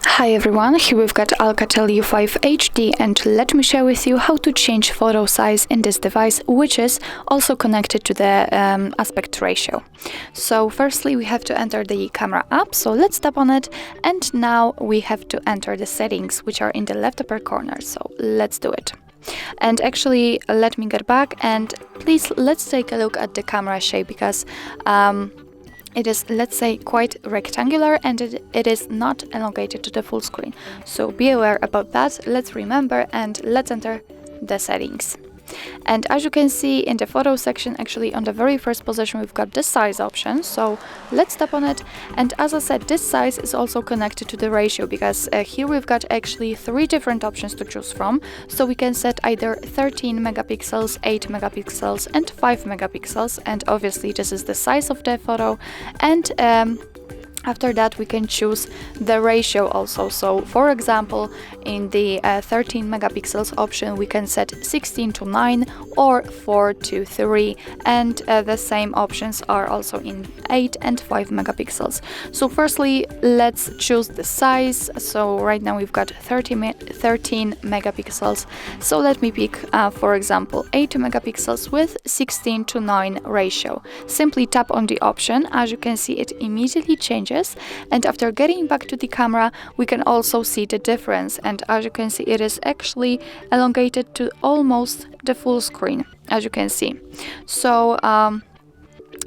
Hi everyone, here we've got ALCATEL U5 HD, and let me share with you how to change photo size in this device, which is also connected to the aspect ratio. So firstly we have to enter the camera app, so let's tap on it, and now we have to enter the settings, which are in the left upper corner, so let's do it. And actually let me get back, and please let's take a look at the camera shape, because it is, let's say, quite rectangular, and it is not elongated to the full screen. So be aware about that. Let's remember, and let's enter the settings. And as you can see in the photo section, actually on the very first position we've got the size option, so let's tap on it. And as I said, this size is also connected to the ratio, because here we've got actually 3 different options to choose from. So we can set either 13 megapixels, 8 megapixels and 5 megapixels, and obviously this is the size of the photo. And after that we can choose the ratio also. So for example, in the 13 megapixels option we can set 16:9 or 4:3, and the same options are also in 8 and 5 megapixels. So firstly let's choose the size. So right now we've got 13 megapixels, so let me pick for example 8 megapixels with 16:9 ratio. Simply tap on the option. As you can see, it immediately changes, and after getting back to the camera we can also see the difference, and as you can see it is actually elongated to almost the full screen, as you can see. So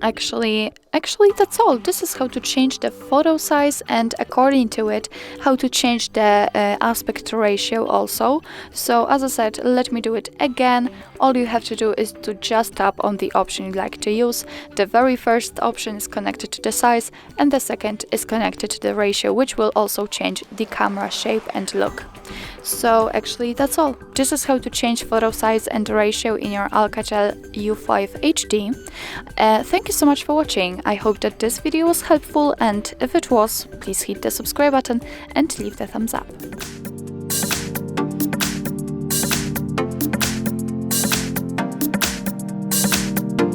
actually that's all. This is how to change the photo size, and according to it how to change the aspect ratio also. So as I said, let me do it again. All you have to do is to just tap on the option you like to use. The very first option is connected to the size, and the second is connected to the ratio, which will also change the camera shape and look. So actually that's all. This is how to change photo size and ratio in your ALCATEL U5 HD. Thank you so much for watching. I hope that this video was helpful, and if it was, please hit the subscribe button and leave the thumbs up.